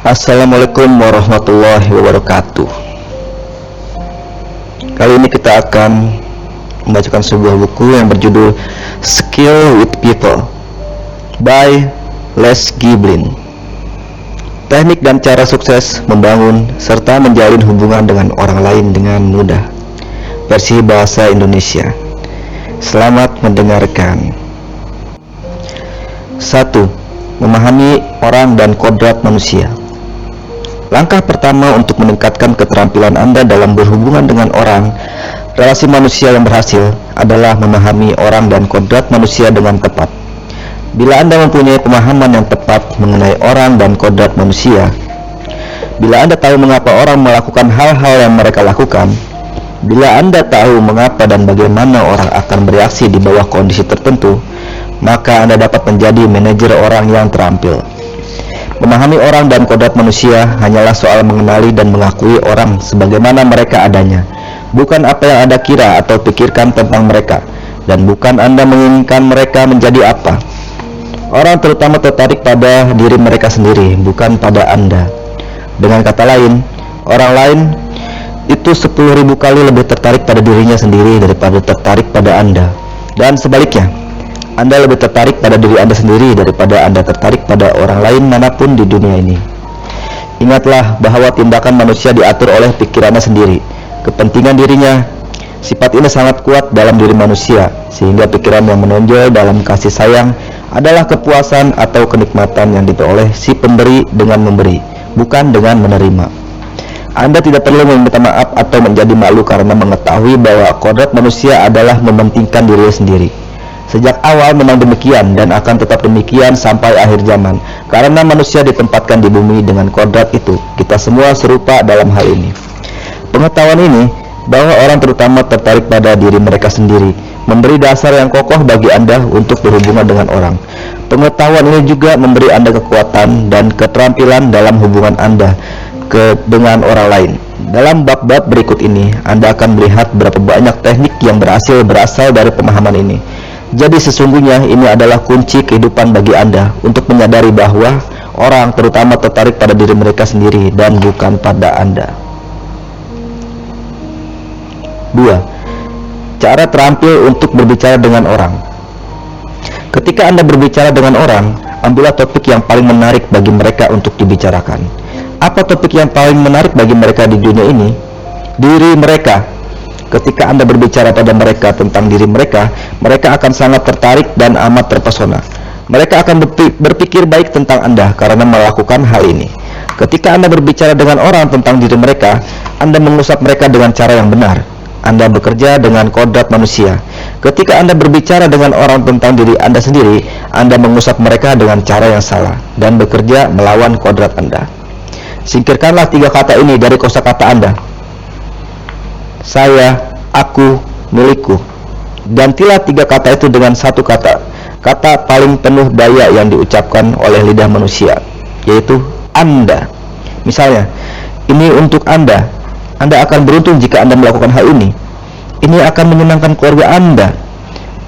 Assalamualaikum warahmatullahi wabarakatuh. Kali ini kita akan membacakan sebuah buku yang berjudul Skill with People by Les Giblin. Teknik dan cara sukses membangun serta menjalin hubungan dengan orang lain dengan mudah. Versi bahasa Indonesia. Selamat mendengarkan. 1. Memahami orang dan kodrat manusia. Langkah pertama untuk meningkatkan keterampilan Anda dalam berhubungan dengan orang, relasi manusia yang berhasil adalah memahami orang dan kodrat manusia dengan tepat. Bila Anda mempunyai pemahaman yang tepat mengenai orang dan kodrat manusia, bila Anda tahu mengapa orang melakukan hal-hal yang mereka lakukan, bila Anda tahu mengapa dan bagaimana orang akan bereaksi di bawah kondisi tertentu, maka Anda dapat menjadi manajer orang yang terampil. Memahami orang dan kodrat manusia hanyalah soal mengenali dan mengakui orang sebagaimana mereka adanya, bukan apa yang Anda kira atau pikirkan tentang mereka, dan bukan Anda menginginkan mereka menjadi apa. Orang terutama tertarik pada diri mereka sendiri, bukan pada Anda. Dengan kata lain, orang lain itu 10.000 kali lebih tertarik pada dirinya sendiri daripada tertarik pada Anda, dan sebaliknya. Anda lebih tertarik pada diri Anda sendiri daripada Anda tertarik pada orang lain manapun di dunia ini. Ingatlah bahwa tindakan manusia diatur oleh pikirannya sendiri, kepentingan dirinya. Sifat ini sangat kuat dalam diri manusia, sehingga pikiran yang menonjol dalam kasih sayang adalah kepuasan atau kenikmatan yang diperoleh si pemberi dengan memberi, bukan dengan menerima. Anda tidak perlu meminta maaf atau menjadi malu karena mengetahui bahwa kodrat manusia adalah mementingkan dirinya sendiri. Sejak awal memang demikian dan akan tetap demikian sampai akhir zaman, karena manusia ditempatkan di bumi dengan kodrat itu. Kita semua serupa dalam hal ini. Pengetahuan ini, bahwa orang terutama tertarik pada diri mereka sendiri, memberi dasar yang kokoh bagi Anda untuk berhubungan dengan orang. Pengetahuan ini juga memberi Anda kekuatan dan keterampilan dalam hubungan Anda dengan orang lain. Dalam bab-bab berikut ini, Anda akan melihat berapa banyak teknik yang berasal dari pemahaman ini. Jadi sesungguhnya ini adalah kunci kehidupan bagi Anda untuk menyadari bahwa orang terutama tertarik pada diri mereka sendiri dan bukan pada Anda. 2. Cara terampil untuk berbicara dengan orang. Ketika Anda berbicara dengan orang, ambillah topik yang paling menarik bagi mereka untuk dibicarakan. Apa topik yang paling menarik bagi mereka di dunia ini? Diri mereka. Ketika Anda berbicara pada mereka tentang diri mereka, mereka akan sangat tertarik dan amat terpesona. Mereka akan berpikir baik tentang Anda karena melakukan hal ini. Ketika Anda berbicara dengan orang tentang diri mereka, Anda mengusap mereka dengan cara yang benar. Anda bekerja dengan kodrat manusia. Ketika Anda berbicara dengan orang tentang diri Anda sendiri, Anda mengusap mereka dengan cara yang salah dan bekerja melawan kodrat Anda. Singkirkanlah 3 kata ini dari kosakata Anda. Saya, aku, milikku. Gantilah 3 kata itu dengan 1 kata, kata paling penuh daya yang diucapkan oleh lidah manusia, yaitu Anda. Misalnya, ini untuk Anda. Anda akan beruntung jika Anda melakukan hal ini. Ini akan menyenangkan keluarga Anda.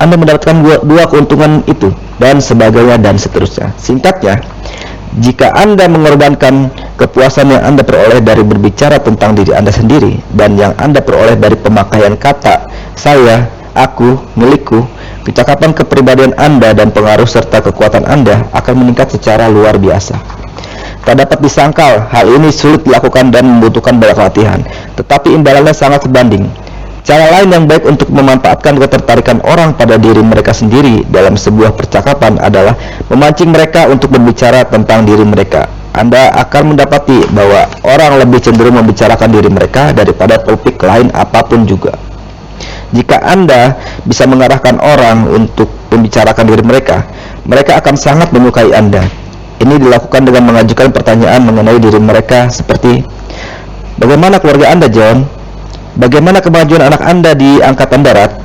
Anda mendapatkan dua keuntungan itu, dan sebagainya dan seterusnya. Singkatnya, jika Anda mengorbankan kepuasan yang Anda peroleh dari berbicara tentang diri Anda sendiri dan yang Anda peroleh dari pemakaian kata saya, aku, milikku, kecakapan kepribadian Anda dan pengaruh serta kekuatan Anda akan meningkat secara luar biasa. Tak dapat disangkal, hal ini sulit dilakukan dan membutuhkan banyak latihan, tetapi imbalannya sangat sebanding. Cara lain yang baik untuk memanfaatkan ketertarikan orang pada diri mereka sendiri dalam sebuah percakapan adalah memancing mereka untuk berbicara tentang diri mereka. Anda akan mendapati bahwa orang lebih cenderung membicarakan diri mereka daripada topik lain apapun juga. Jika Anda bisa mengarahkan orang untuk membicarakan diri mereka, mereka akan sangat menyukai Anda. Ini dilakukan dengan mengajukan pertanyaan mengenai diri mereka seperti, bagaimana keluarga Anda, John? Bagaimana kemajuan anak Anda di angkatan darat?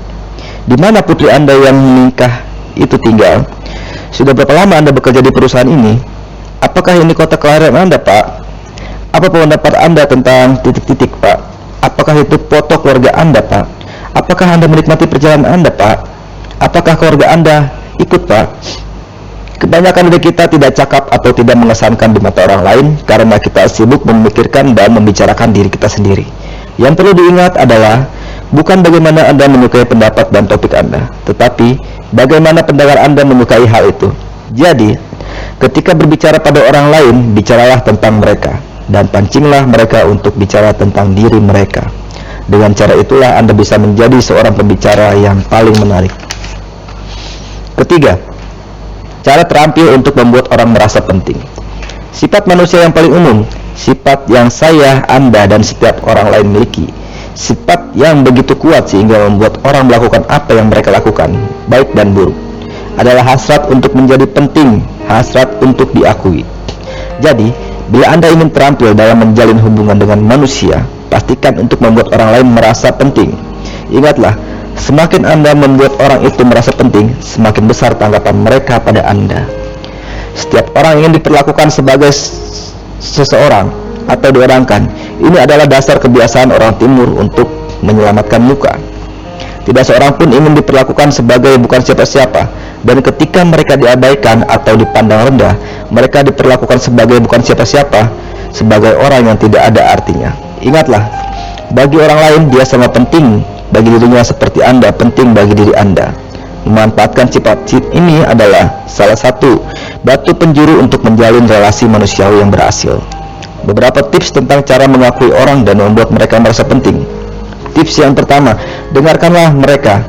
Di mana putri Anda yang menikah itu tinggal? Sudah berapa lama Anda bekerja di perusahaan ini? Apakah ini kota kelahiran Anda, Pak? Apa pendapat Anda tentang titik-titik, Pak? Apakah itu foto keluarga Anda, Pak? Apakah Anda menikmati perjalanan Anda, Pak? Apakah keluarga Anda ikut, Pak? Kebanyakan dari kita tidak cakap atau tidak mengesankan di mata orang lain karena kita sibuk memikirkan dan membicarakan diri kita sendiri. Yang perlu diingat adalah bukan bagaimana Anda menyukai pendapat dan topik Anda, tetapi bagaimana pendengar Anda menyukai hal itu. Jadi, ketika berbicara pada orang lain, bicaralah tentang mereka dan pancinglah mereka untuk bicara tentang diri mereka. Dengan cara itulah Anda bisa menjadi seorang pembicara yang paling menarik. Ketiga, cara terampil untuk membuat orang merasa penting. Sifat manusia yang paling umum, sifat yang saya, Anda, dan setiap orang lain miliki. Sifat yang begitu kuat sehingga membuat orang melakukan apa yang mereka lakukan, baik dan buruk, adalah hasrat untuk menjadi penting, hasrat untuk diakui. Jadi, bila Anda ingin terampil dalam menjalin hubungan dengan manusia, pastikan untuk membuat orang lain merasa penting. Ingatlah, semakin Anda membuat orang itu merasa penting, semakin besar tanggapan mereka pada Anda. Setiap orang ingin diperlakukan sebagai seseorang atau diorangkan. Ini adalah dasar kebiasaan orang timur untuk menyelamatkan muka. Tidak seorang pun ingin diperlakukan sebagai bukan siapa-siapa, dan ketika mereka diabaikan atau dipandang rendah, mereka diperlakukan sebagai bukan siapa-siapa, sebagai orang yang tidak ada artinya. Ingatlah, bagi orang lain dia sama penting bagi dirinya seperti Anda penting bagi diri Anda. Memanfaatkan sifat ini adalah salah satu batu penjuru untuk menjalin relasi manusiawi yang berhasil. Beberapa tips tentang cara mengakui orang dan membuat mereka merasa penting. Tips yang pertama, dengarkanlah mereka.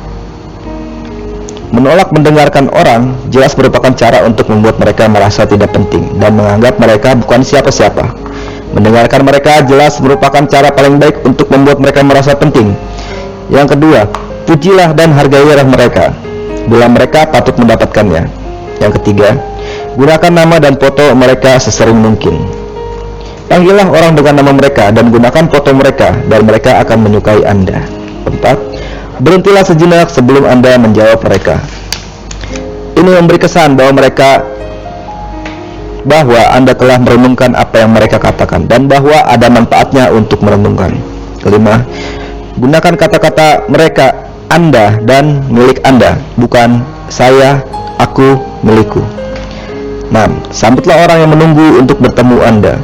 Menolak mendengarkan orang jelas merupakan cara untuk membuat mereka merasa tidak penting dan menganggap mereka bukan siapa-siapa. Mendengarkan mereka jelas merupakan cara paling baik untuk membuat mereka merasa penting. Yang kedua, pujilah dan hargailah mereka bila mereka patut mendapatkannya. Yang ketiga, gunakan nama dan foto mereka sesering mungkin. Panggillah orang dengan nama mereka dan gunakan foto mereka dan mereka akan menyukai Anda. Keempat, berhentilah sejenak sebelum Anda menjawab mereka. Ini memberi kesan bahwa Anda telah merenungkan apa yang mereka katakan dan bahwa ada manfaatnya untuk merenungkan. Kelima, gunakan kata-kata mereka Anda dan milik Anda, bukan saya, aku, milikku. 6. Sambutlah orang yang menunggu untuk bertemu Anda.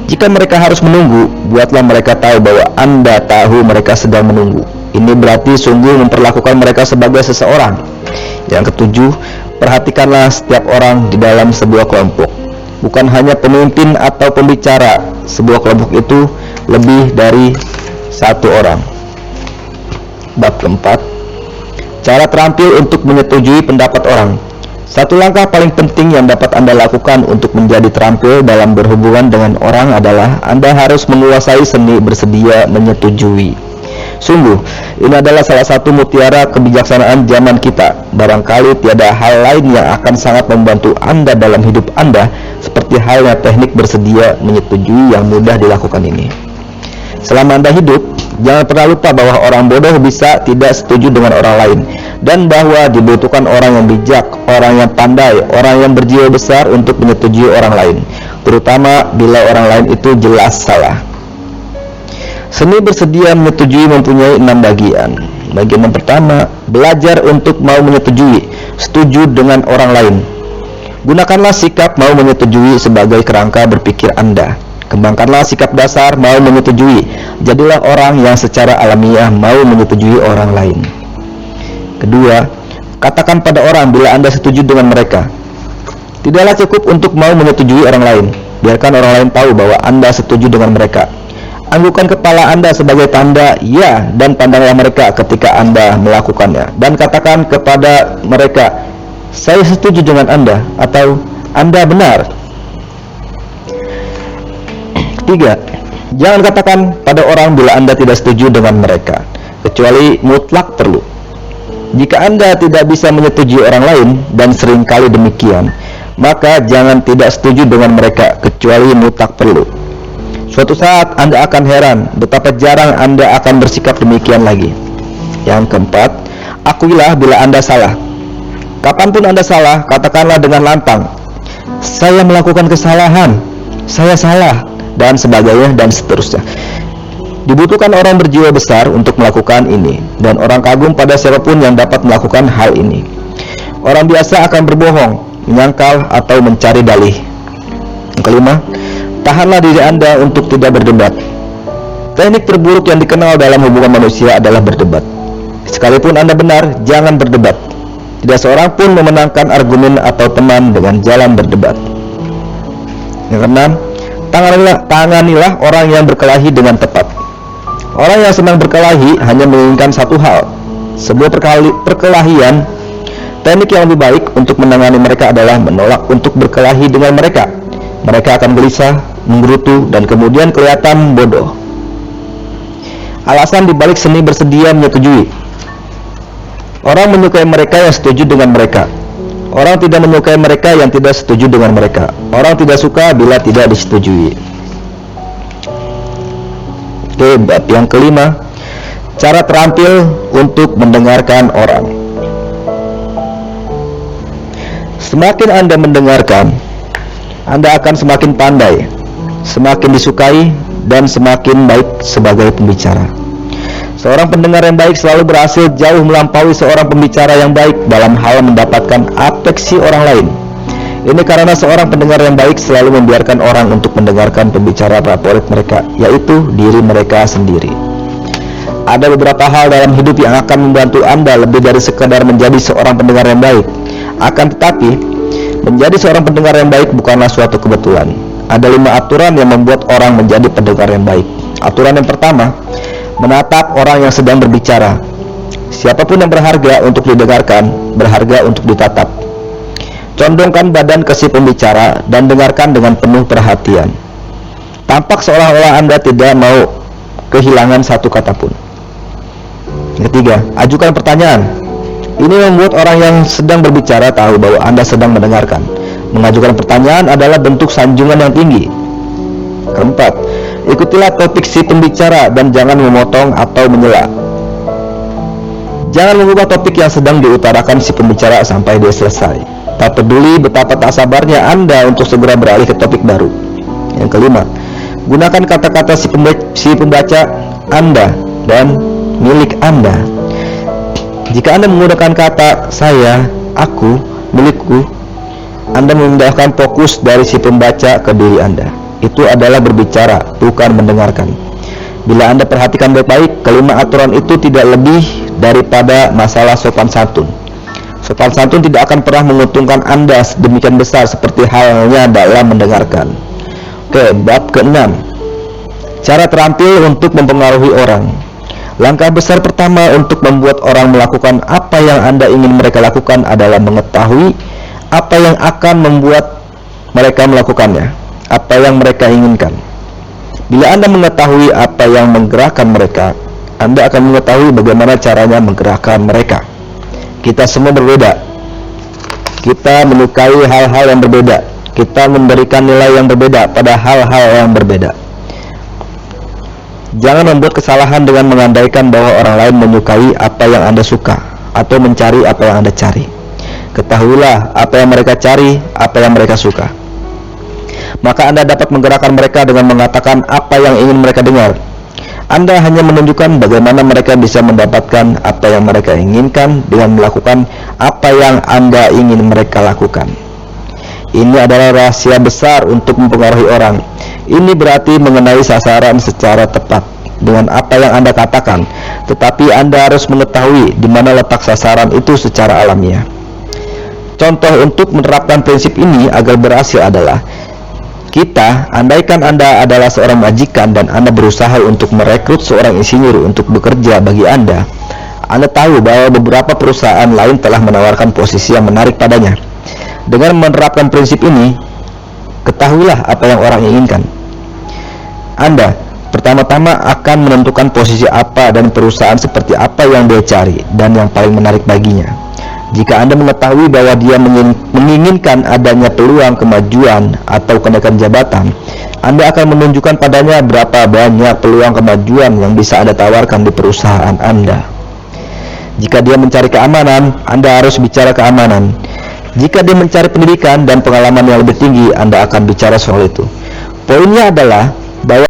Jika mereka harus menunggu, buatlah mereka tahu bahwa Anda tahu mereka sedang menunggu. Ini berarti sungguh memperlakukan mereka sebagai seseorang. Yang ketujuh, perhatikanlah setiap orang di dalam sebuah kelompok, bukan hanya pemimpin atau pembicara. Sebuah kelompok itu lebih dari satu orang. Bab keempat, cara terampil untuk menyetujui pendapat orang. Satu langkah paling penting yang dapat Anda lakukan untuk menjadi terampil dalam berhubungan dengan orang adalah Anda harus menguasai seni bersedia menyetujui. Sungguh, ini adalah salah satu mutiara kebijaksanaan zaman kita. Barangkali tiada hal lain yang akan sangat membantu Anda dalam hidup Anda seperti halnya teknik bersedia menyetujui yang mudah dilakukan ini. Selama Anda hidup, jangan pernah lupa bahwa orang bodoh bisa tidak setuju dengan orang lain, dan bahwa dibutuhkan orang yang bijak, orang yang pandai, orang yang berjiwa besar untuk menyetujui orang lain, terutama bila orang lain itu jelas salah. Seni bersedia menyetujui mempunyai 6 bagian. Bagian yang pertama, belajar untuk mau menyetujui, setuju dengan orang lain. Gunakanlah sikap mau menyetujui sebagai kerangka berpikir Anda. Kembangkanlah sikap dasar mau menyetujui. Jadilah orang yang secara alamiah mau menyetujui orang lain. Kedua, katakan pada orang bila Anda setuju dengan mereka. Tidaklah cukup untuk mau menyetujui orang lain. Biarkan orang lain tahu bahwa Anda setuju dengan mereka. Anggukan kepala Anda sebagai tanda ya, dan pandanglah mereka ketika Anda melakukannya. Dan katakan kepada mereka, saya setuju dengan Anda, atau Anda benar. Ketiga, jangan katakan pada orang bila Anda tidak setuju dengan mereka, kecuali mutlak perlu. Jika Anda tidak bisa menyetujui orang lain, dan seringkali demikian, maka jangan tidak setuju dengan mereka, kecuali mutlak perlu. Suatu saat Anda akan heran betapa jarang Anda akan bersikap demikian lagi. Yang keempat, akuilah bila Anda salah. Kapanpun Anda salah, katakanlah dengan lantang, saya melakukan kesalahan, saya salah, dan sebagainya, dan seterusnya. Dibutuhkan orang berjiwa besar untuk melakukan ini, dan orang kagum pada siapapun yang dapat melakukan hal ini. Orang biasa akan berbohong, menyangkal, atau mencari dalih. Yang kelima, tahanlah diri Anda untuk tidak berdebat. Teknik terburuk yang dikenal dalam hubungan manusia adalah berdebat. Sekalipun Anda benar, jangan berdebat. Tidak seorang pun memenangkan argumen atau teman dengan jalan berdebat. Yang keenam, tanganilah orang yang berkelahi dengan tepat. Orang yang senang berkelahi hanya menginginkan satu hal, sebuah perkelahian. Teknik yang lebih baik untuk menangani mereka adalah menolak untuk berkelahi dengan mereka. Mereka akan gelisah, menggerutu, dan kemudian kelihatan bodoh. Alasan dibalik seni bersedia menyetujui. Orang menyukai mereka yang setuju dengan mereka. Orang tidak menyukai mereka yang tidak setuju dengan mereka. Orang tidak suka bila tidak disetujui. Oke, bab yang kelima, cara terampil untuk mendengarkan orang. Semakin Anda mendengarkan, Anda akan semakin pandai, semakin disukai, dan semakin baik sebagai pembicara. Seorang pendengar yang baik selalu berhasil jauh melampaui seorang pembicara yang baik dalam hal mendapatkan afeksi orang lain. Ini karena seorang pendengar yang baik selalu membiarkan orang untuk mendengarkan pembicara favorit mereka, yaitu diri mereka sendiri. Ada beberapa hal dalam hidup yang akan membantu Anda lebih dari sekadar menjadi seorang pendengar yang baik. Akan tetapi, menjadi seorang pendengar yang baik bukanlah suatu kebetulan. Ada 5 aturan yang membuat orang menjadi pendengar yang baik. Aturan yang pertama, menatap orang yang sedang berbicara. Siapapun yang berharga untuk didengarkan, berharga untuk ditatap. Condongkan badan ke si pembicara dan dengarkan dengan penuh perhatian. Tampak seolah-olah Anda tidak mau kehilangan satu kata pun. Yang ketiga, ajukan pertanyaan. Ini membuat orang yang sedang berbicara tahu bahwa Anda sedang mendengarkan. Mengajukan pertanyaan adalah bentuk sanjungan yang tinggi. Keempat, ikutilah topik si pembicara dan jangan memotong atau menyela. Jangan mengubah topik yang sedang diutarakan si pembicara sampai dia selesai. Tak peduli betapa tak sabarnya Anda untuk segera beralih ke topik baru. Yang kelima, gunakan kata-kata si pembaca Anda dan milik Anda. Jika Anda menggunakan kata saya, aku, milikku, Anda memindahkan fokus dari si pembaca ke diri Anda. Itu adalah berbicara, bukan mendengarkan. Bila Anda perhatikan baik-baik, kelima aturan itu tidak lebih daripada masalah sopan santun. Sopan santun tidak akan pernah menguntungkan Anda sedemikian besar seperti halnya dalam mendengarkan. Oke, bab ke-6. Cara terampil untuk mempengaruhi orang. Langkah besar pertama untuk membuat orang melakukan apa yang Anda ingin mereka lakukan adalah mengetahui apa yang akan membuat mereka melakukannya, apa yang mereka inginkan. Bila Anda mengetahui apa yang menggerakkan mereka, Anda akan mengetahui bagaimana caranya menggerakkan mereka. Kita semua berbeda. Kita menyukai hal-hal yang berbeda. Kita memberikan nilai yang berbeda pada hal-hal yang berbeda. Jangan membuat kesalahan dengan mengandaikan bahwa orang lain menyukai apa yang Anda suka atau mencari apa yang Anda cari. Ketahuilah apa yang mereka cari, apa yang mereka suka. Maka Anda dapat menggerakkan mereka dengan mengatakan apa yang ingin mereka dengar. Anda hanya menunjukkan bagaimana mereka bisa mendapatkan apa yang mereka inginkan dengan melakukan apa yang Anda ingin mereka lakukan. Ini adalah rahasia besar untuk mempengaruhi orang. Ini berarti mengenai sasaran secara tepat dengan apa yang Anda katakan, tetapi Anda harus mengetahui di mana letak sasaran itu secara alamiah. Contoh untuk menerapkan prinsip ini agar berhasil adalah andaikan Anda adalah seorang majikan dan Anda berusaha untuk merekrut seorang insinyur untuk bekerja bagi Anda tahu bahwa beberapa perusahaan lain telah menawarkan posisi yang menarik padanya. Dengan menerapkan prinsip ini, ketahuilah apa yang orang inginkan. Anda pertama-tama akan menentukan posisi apa dan perusahaan seperti apa yang dia cari dan yang paling menarik baginya. Jika Anda mengetahui bahwa dia menginginkan adanya peluang kemajuan atau kenaikan jabatan, Anda akan menunjukkan padanya berapa banyak peluang kemajuan yang bisa Anda tawarkan di perusahaan Anda. Jika dia mencari keamanan, Anda harus bicara keamanan. Jika dia mencari pendidikan dan pengalaman yang lebih tinggi, Anda akan bicara soal itu. Poinnya adalah bahwa